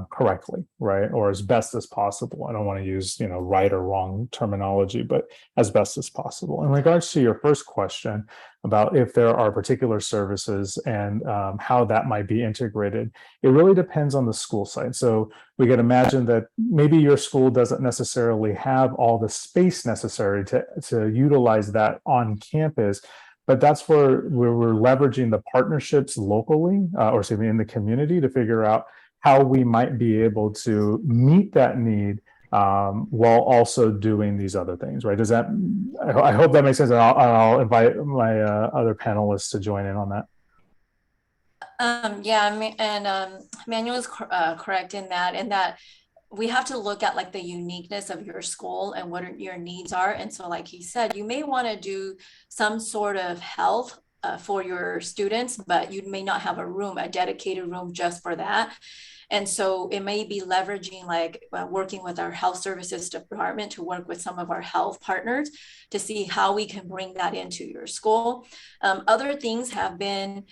S1: correctly, right? Or as best as possible. I don't want to use, right or wrong terminology, but as best as possible. In regards to your first question about if there are particular services and how that might be integrated, it really depends on the school site. So we can imagine that maybe your school doesn't necessarily have all the space necessary to utilize that on campus, but that's where we're leveraging the partnerships locally, or excuse me, in the community to figure out how we might be able to meet that need while also doing these other things, right? Does that, I hope that makes sense. And I'll invite my other panelists to join in on that.
S3: Manuel is correct in that we have to look at like the uniqueness of your school and what your needs are. And so like he said, you may want to do some sort of health for your students, but you may not have a dedicated room just for that. And so it may be leveraging like working with our health services department to work with some of our health partners to see how we can bring that into your school. Other things have been,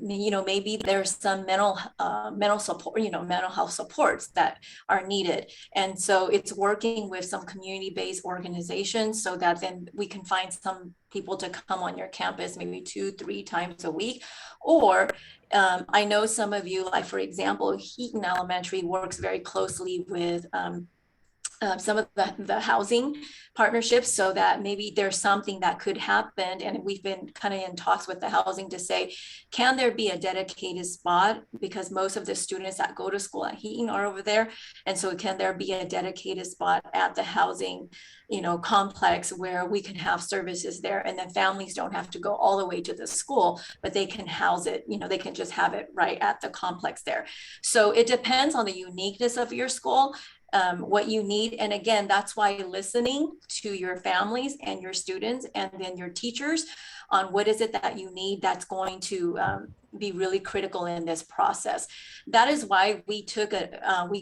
S3: maybe there's some mental support, mental health supports that are needed. And so it's working with some community-based organizations so that then we can find some people to come on your campus maybe 2-3 times a week. Or I know some of you, like for example, Heaton Elementary works very closely with some of the housing partnerships, so that maybe there's something that could happen. And we've been kind of in talks with the housing to say, can there be a dedicated spot? Because most of the students that go to school at Heaton are over there. And so can there be a dedicated spot at the housing, complex where we can have services there, and then families don't have to go all the way to the school, but they can house it, they can just have it right at the complex there. So it depends on the uniqueness of your school, what you need. And again, that's why listening to your families and your students and then your teachers on what is it that you need, that's going to be really critical in this process. That is why we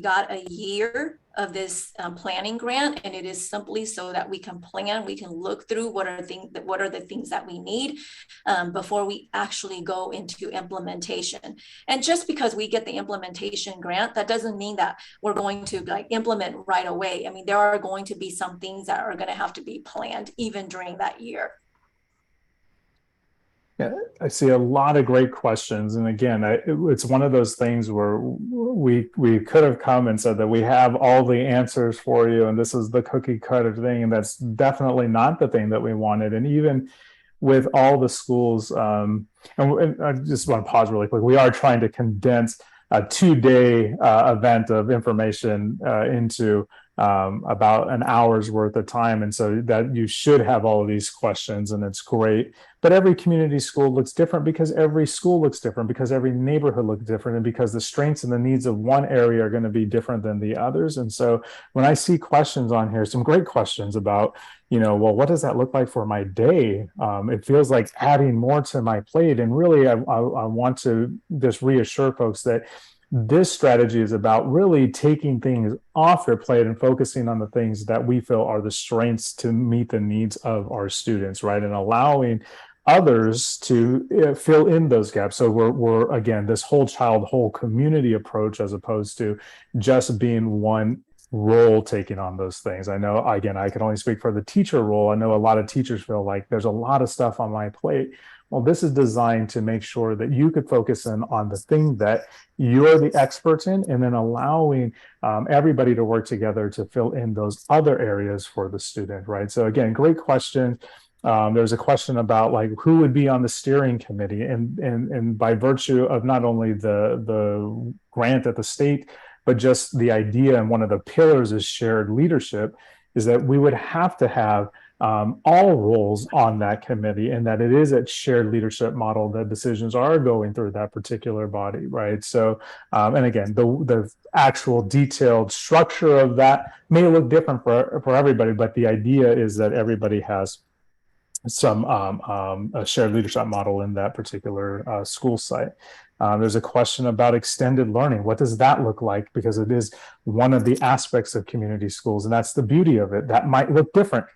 S3: got a year of this planning grant, and it is simply so that we can plan, we can look through what are the things that we need before we actually go into implementation. And just because we get the implementation grant, that doesn't mean that we're going to like implement right away. I mean, there are going to be some things that are going to have to be planned even during that year.
S1: Yeah, I see a lot of great questions. And again, it's one of those things where we could have come and said that we have all the answers for you, and this is the cookie cutter thing. And that's definitely not the thing that we wanted. And even with all the schools, and I just want to pause really quick, we are trying to condense a 2-day event of information into about an hour's worth of time. And so that you should have all of these questions, and it's great. But every community school looks different, because every school looks different, because every neighborhood looks different, and because the strengths and the needs of one area are going to be different than the others. And so when I see questions on here, some great questions about, well, what does that look like for my day? It feels like adding more to my plate. And really, I want to just reassure folks that this strategy is about really taking things off their plate and focusing on the things that we feel are the strengths to meet the needs of our students, right? And allowing others to fill in those gaps. So we're again, this whole community approach, as opposed to just being one role taking on those things. I know, again, I can only speak for the teacher role. I know a lot of teachers feel like there's a lot of stuff on my plate. Well, this is designed to make sure that you could focus in on the thing that you're the experts in, and then allowing everybody to work together to fill in those other areas for the student, right? So again, great question. There's a question about like who would be on the steering committee, and by virtue of not only the grant at the state, but just the idea, and one of the pillars is shared leadership, is that we would have to have all roles on that committee, and that it is a shared leadership model that decisions are going through that particular body, right? So, and again, the actual detailed structure of that may look different for everybody, but the idea is that everybody has some a shared leadership model in that particular school site. There's a question about extended learning. What does that look like? Because it is one of the aspects of community schools, and that's the beauty of it. That might look different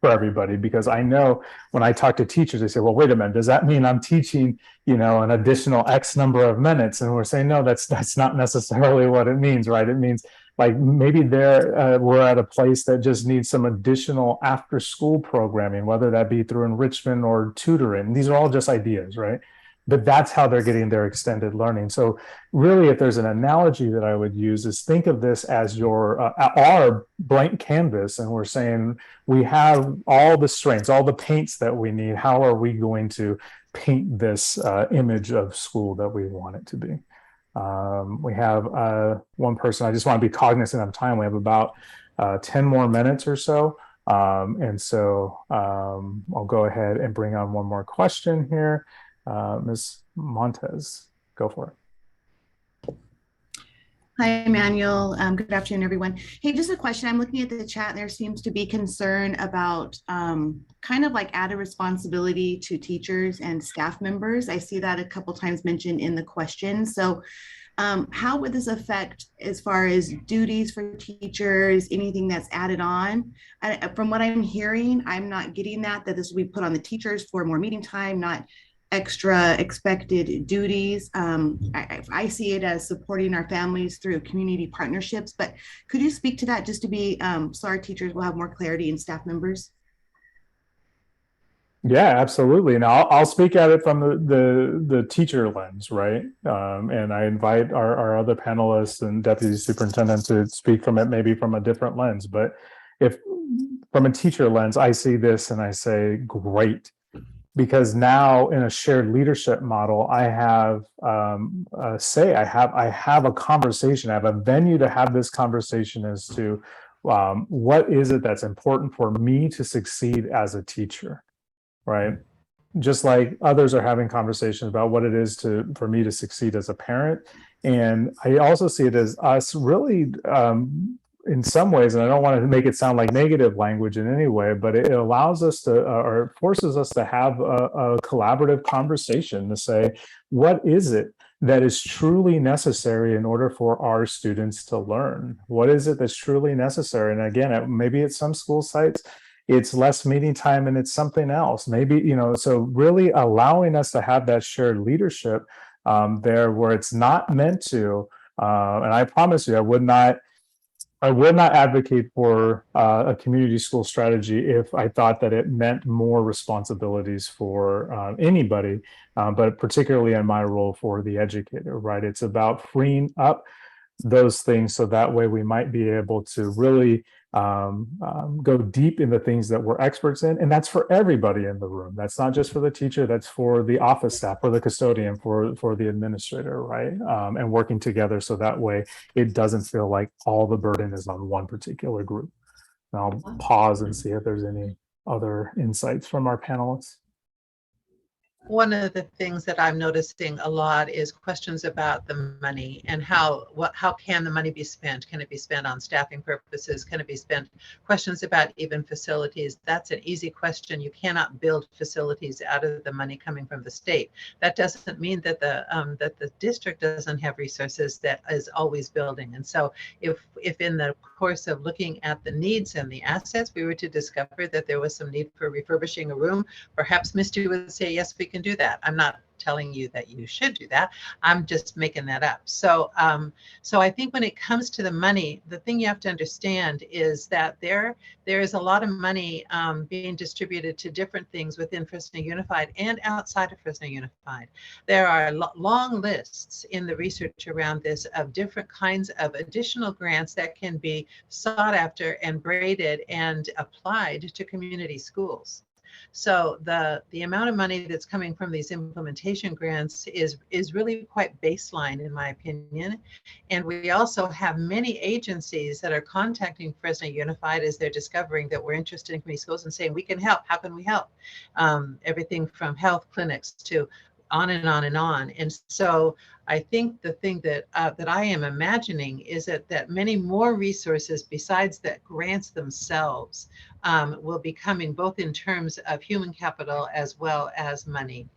S1: for everybody, because I know when I talk to teachers, they say, well, wait a minute, does that mean I'm teaching, an additional X number of minutes? And we're saying, no, that's not necessarily what it means, right? It means like maybe we're at a place that just needs some additional after school programming, whether that be through enrichment or tutoring. These are all just ideas, right? But that's how they're getting their extended learning. So really, if there's an analogy that I would use, is think of this as our blank canvas, and we're saying we have all the strengths, all the paints that we need. How are we going to paint this image of school that we want it to be? We have one person. I just want to be cognizant of time. We have about 10 more minutes or so. And so I'll go ahead and bring on one more question here. Ms. Montez, go for it.
S5: Hi, Emmanuel. Good afternoon, everyone. Hey, just a question. I'm looking at the chat, and there seems to be concern about kind of like added responsibility to teachers and staff members. I see that a couple times mentioned in the question. So how would this affect as far as duties for teachers, anything that's added on? From what I'm hearing, I'm not getting that this will be put on the teachers for more meeting time, not extra expected duties. I see it as supporting our families through community partnerships, but could you speak to that just to be, so our teachers will have more clarity and staff members?
S1: Yeah, absolutely. And I'll speak at it from the teacher lens, right? And I invite our other panelists and deputy superintendent to speak from it, maybe from a different lens. But if from a teacher lens, I see this and I say, great. Because now in a shared leadership model, I have I have a conversation. I have a venue to have this conversation as to what is it that's important for me to succeed as a teacher, right? Just like others are having conversations about what it is for me to succeed as a parent. And I also see it as us really in some ways, and I don't want to make it sound like negative language in any way, but it allows us to, or forces us to have a collaborative conversation to say, what is it that is truly necessary in order for our students to learn? What is it that's truly necessary? And again, maybe at some school sites, it's less meeting time and it's something else. Maybe, so really allowing us to have that shared leadership there where it's not meant to, and I promise you, I would not advocate for a community school strategy if I thought that it meant more responsibilities for anybody, but particularly in my role for the educator, right? It's about freeing up those things so that way we might be able to really go deep in the things that we're experts in. And that's for everybody in the room. That's not just for the teacher, that's for the office staff, for the custodian, for the administrator, right? And working together so that way it doesn't feel like all the burden is on one particular group. And I'll pause and see if there's any other insights from our panelists.
S2: One of the things that I'm noticing a lot is questions about the money and how can the money be spent? Can it be spent on staffing purposes? Can it be spent? Questions about even facilities. That's an easy question. You cannot build facilities out of the money coming from the state. That doesn't mean that the district doesn't have resources that is always building. And so if in the course of looking at the needs and the assets, we were to discover that there was some need for refurbishing a room, perhaps Misty would say, yes, we can do that. I'm not telling you that you should do that. I'm just making that up. So I think when it comes to the money, the thing you have to understand is that there is a lot of money being distributed to different things within Fresno Unified and outside of Fresno Unified. There are long lists in the research around this of different kinds of additional grants that can be sought after and braided and applied to community schools. So the amount of money that's coming from these implementation grants is really quite baseline, in my opinion. And we also have many agencies that are contacting Fresno Unified as they're discovering that we're interested in community schools and saying, we can help. How can we help? Everything from health clinics to on and on and on. And so I think the thing that I am imagining is that many more resources besides that grants themselves will be coming both in terms of human capital as well as money.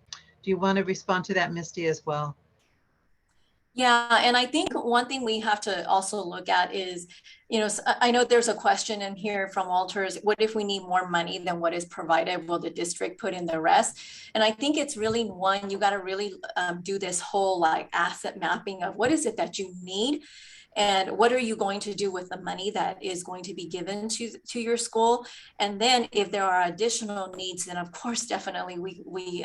S2: Do you want to respond to that, Misty, as well?
S3: Yeah, and I think one thing we have to also look at is, I know there's a question in here from Walters, what if we need more money than what is provided? Will the district put in the rest? And I think it's really one, you got to really do this whole like asset mapping of what is it that you need and what are you going to do with the money that is going to be given to your school. And then if there are additional needs, then of course definitely we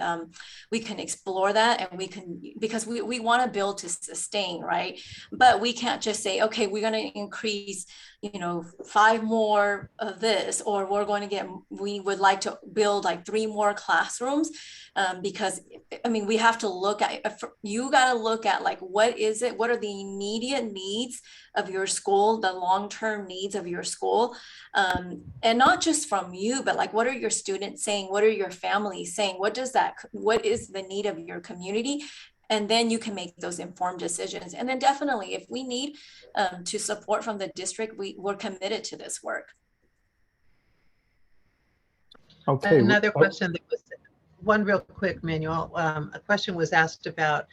S3: can explore that, and we can, because we want to build to sustain, right? But we can't just say, okay, we're going to increase 5 more of this, or we would like to build like 3 more classrooms, because I mean, we have to look at, you got to look at like, what are the immediate needs of your school, the long-term needs of your school, and not just from you, but like, what are your students saying? What are your families saying? What is the need of your community? And then you can make those informed decisions. And then definitely, if we need to support from the district, we're committed to this work.
S1: Okay.
S2: Another question that was one real quick, Manuel. A question was asked about,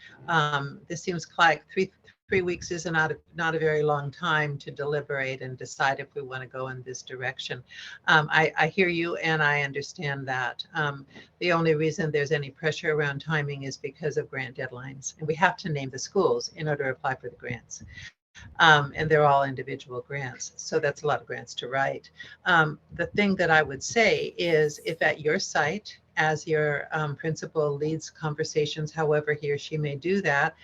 S2: this seems like three weeks is not a very long time to deliberate and decide if we want to go in this direction. I hear you and I understand that. The only reason there's any pressure around timing is because of grant deadlines, and we have to name the schools in order to apply for the grants. And they're all individual grants, so that's a lot of grants to write. The thing that I would say is, if at your site, as your principal leads conversations, however he or she may do that,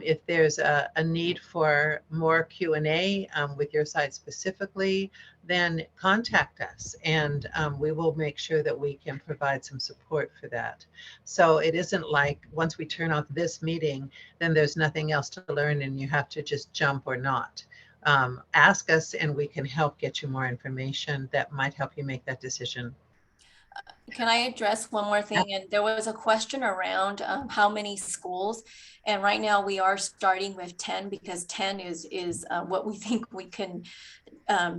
S2: if there's a need for more Q&A with your site specifically, then contact us, and we will make sure that we can provide some support for that. So it isn't like once we turn off this meeting, then there's nothing else to learn and you have to just jump or not. Ask us and we can help get you more information that might help you make that decision.
S3: Can I address one more thing? And there was a question around how many schools, and right now we are starting with 10, because 10 is what we think we can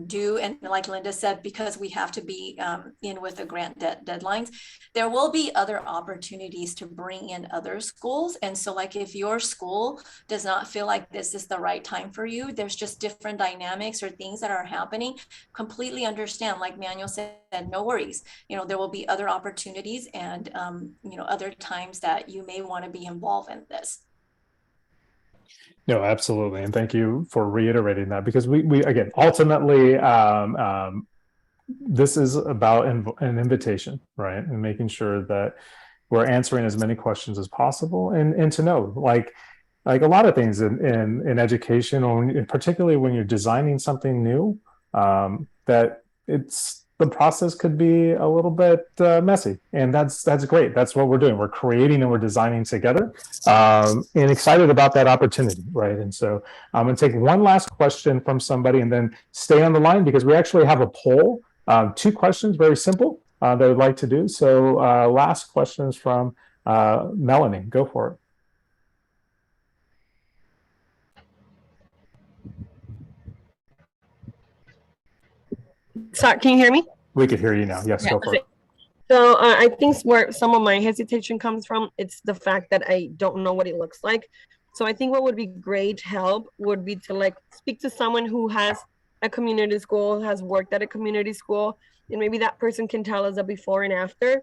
S3: do. And like Linda said, because we have to be in with the grant deadlines, there will be other opportunities to bring in other schools. And so like, if your school does not feel like this is the right time for you, there's just different dynamics or things that are happening, completely understand. Like Manuel said, no worries. There will be other opportunities and other times that you may want to be involved in this.
S1: No, absolutely. And thank you for reiterating that, because we again, ultimately, this is about an invitation, right? And making sure that we're answering as many questions as possible, and to know, like a lot of things in education, or particularly when you're designing something new, that the process could be a little bit messy, and that's great. That's what we're doing. We're creating and we're designing together, and excited about that opportunity, right? And so I'm going to take one last question from somebody, and then stay on the line, because we actually have a poll. 2 questions, very simple, that I'd like to do. So last questions from Melanie. Go for it.
S6: Sorry, can you hear me?
S1: We could hear you now. Yes, go for it.
S6: So I think where some of my hesitation comes from, it's the fact that I don't know what it looks like. So I think what would be great help would be to like speak to someone who has a community school, has worked at a community school, and maybe that person can tell us a before and after.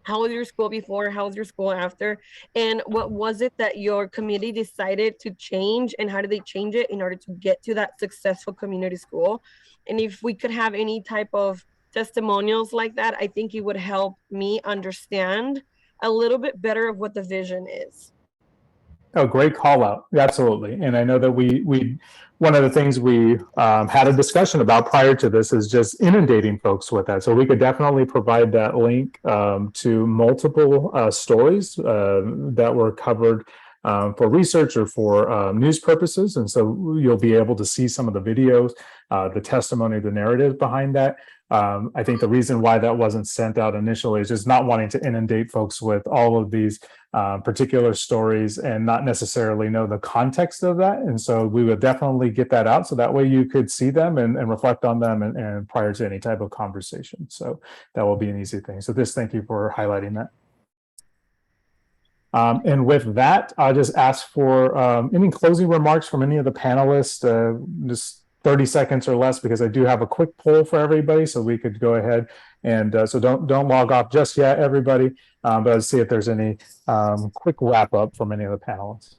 S6: How was your school before? How was your school after? And what was it that your committee decided to change, and how did they change it in order to get to that successful community school? And if we could have any type of testimonials like that, I think it would help me understand a little bit better of what the vision is.
S1: Oh, great call out. Absolutely. And I know that we one of the things we had a discussion about prior to this is just inundating folks with that. So we could definitely provide that link to multiple stories that were covered for research or for news purposes. And so you'll be able to see some of the videos, the testimony, the narrative behind that. I think the reason why that wasn't sent out initially is just not wanting to inundate folks with all of these particular stories and not necessarily know the context of that. And so we would definitely get that out, so that way you could see them and reflect on them and prior to any type of conversation. So that will be an easy thing. So thank you for highlighting that. And with that, I'll just ask for any closing remarks from any of the panelists, just 30 seconds or less, because I do have a quick poll for everybody, so we could go ahead and so don't log off just yet, everybody. But let's see if there's any quick wrap up from any of the panelists.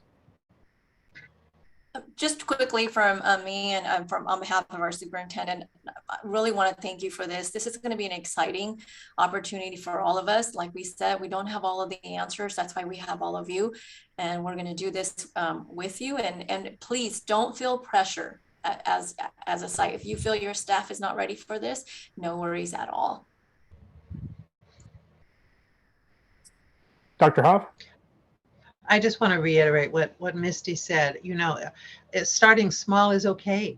S3: Just quickly from me and from on behalf of our superintendent, I really want to thank you for this. This is going to be an exciting opportunity for all of us. Like we said, we don't have all of the answers. That's why we have all of you. And we're going to do this with you. And please don't feel pressure as a site. If you feel your staff is not ready for this, no worries at all.
S1: Dr. Hoff?
S2: I just want to reiterate what Misty said. Starting small is okay.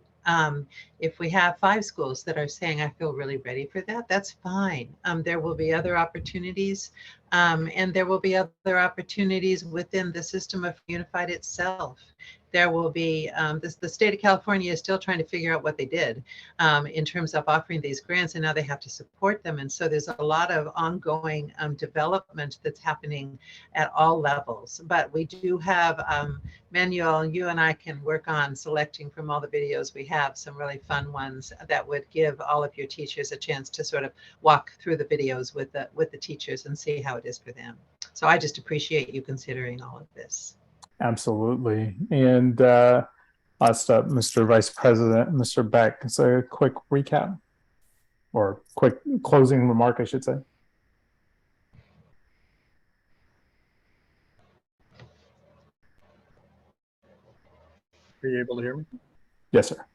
S2: If we have 5 schools that are saying, I feel really ready for that, that's fine. There will be other opportunities, and there will be other opportunities within the system of Unified itself. There will be, the state of California is still trying to figure out what they did in terms of offering these grants, and now they have to support them. And so there's a lot of ongoing development that's happening at all levels. But we do have, Manuel, you and I can work on selecting from all the videos we have some really fun ones that would give all of your teachers a chance to sort of walk through the videos with the teachers and see how it is for them. So I just appreciate you considering all of this.
S1: Absolutely. And last up, Mr. Vice President, Mr. Beck, so a quick recap or quick closing remark, I should say.
S7: Are you able to hear me?
S1: Yes, sir.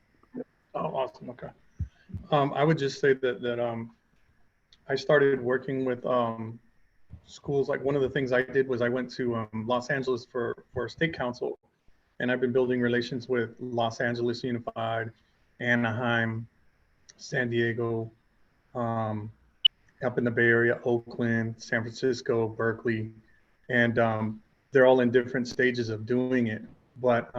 S7: Oh, awesome. Okay. I would just say that I started working with schools. Like one of the things I did was I went to Los Angeles for state council, and I've been building relations with Los Angeles Unified, Anaheim, San Diego, up in the Bay Area, Oakland, San Francisco, Berkeley, and they're all in different stages of doing it. But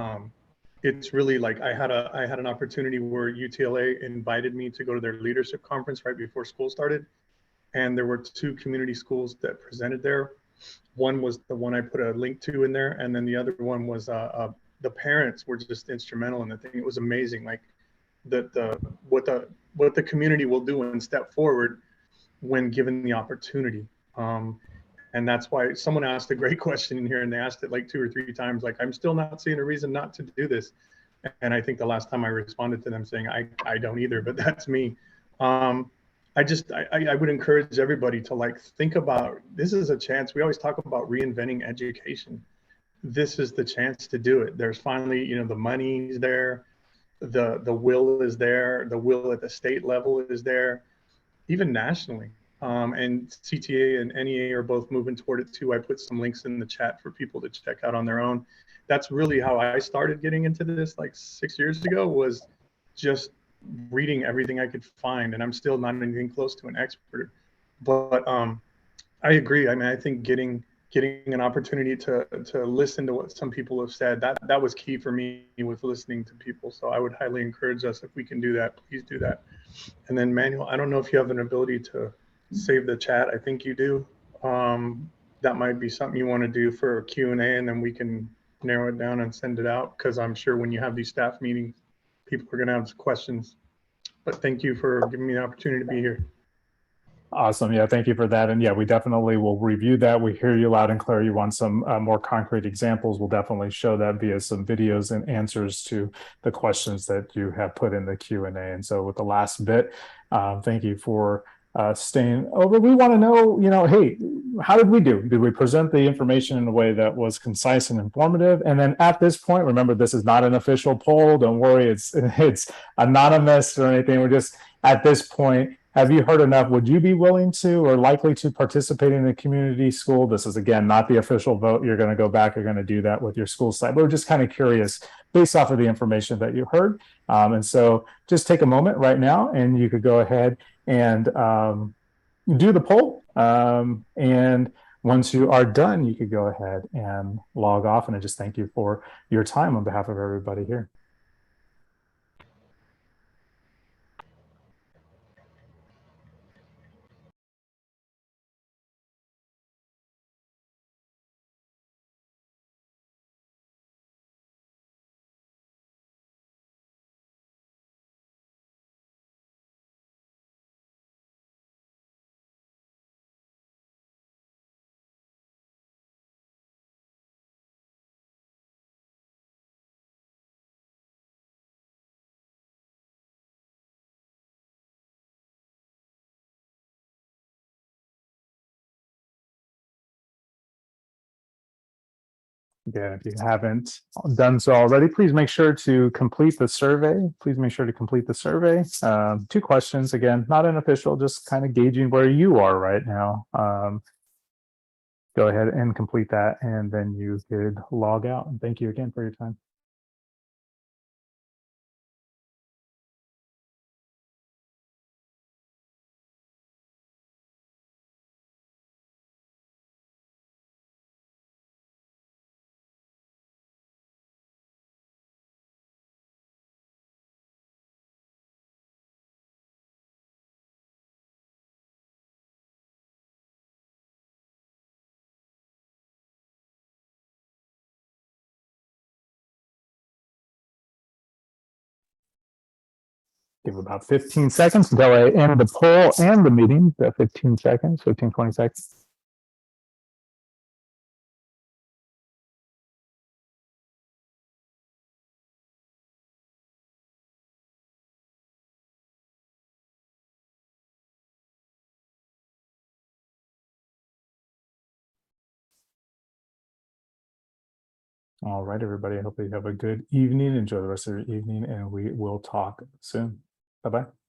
S7: it's really like I had an opportunity where UTLA invited me to go to their leadership conference right before school started. And there were 2 community schools that presented there. One was the one I put a link to in there. And then the other one was the parents were just instrumental in the thing. It was amazing. Like what the community will do and step forward when given the opportunity. And that's why someone asked a great question in here, and they asked it like 2 or 3 times, like, I'm still not seeing a reason not to do this. And I think the last time I responded to them saying, I don't either, but that's me. I would encourage everybody to like, think about, this is a chance. We always talk about reinventing education. This is the chance to do it. There's finally, the money is there. The will is there. The will at the state level is there, even nationally. And CTA and NEA are both moving toward it too. I put some links in the chat for people to check out on their own. That's really how I started getting into this like 6 years ago, was just reading everything I could find. And I'm still not anything close to an expert, but I agree. I mean, I think getting an opportunity to listen to what some people have said, that was key for me with listening to people. So I would highly encourage us, if we can do that, please do that. And then Manuel, I don't know if you have an ability to save the chat. I think you do. That might be something you want to do for a Q&A, and then we can narrow it down and send it out, because I'm sure when you have these staff meetings, people are going to have questions. But thank you for giving me the opportunity to be here.
S1: Awesome. Yeah, thank you for that. And yeah, we definitely will review that. We hear you loud and clear. You want some more concrete examples. We'll definitely show that via some videos and answers to the questions that you have put in the Q&A. And so with the last bit, thank you for staying over. We want to know, hey, how did we do? Did we present the information in a way that was concise and informative? And then at this point, remember, this is not an official poll. Don't worry, it's anonymous or anything. We're just at this point, have you heard enough? Would you be willing to or likely to participate in a community school? This is, again, not the official vote. You're going to go back. You're going to do that with your school site. But we're just kind of curious based off of the information that you heard. And so just take a moment right now, and you could go ahead and do the poll. And once you are done, you could go ahead and log off. And I just thank you for your time on behalf of everybody here. Again, if you haven't done so already, please make sure to complete the survey. Please make sure to complete the survey. 2 questions, again, not an official, just kind of gauging where you are right now. Go ahead and complete that, and then you could log out. And thank you again for your time. Give about 15 seconds until I end the poll and the meeting. 15 seconds, 15, 20 seconds. All right, everybody. I hope you have a good evening. Enjoy the rest of your evening, and we will talk soon. Bye-bye.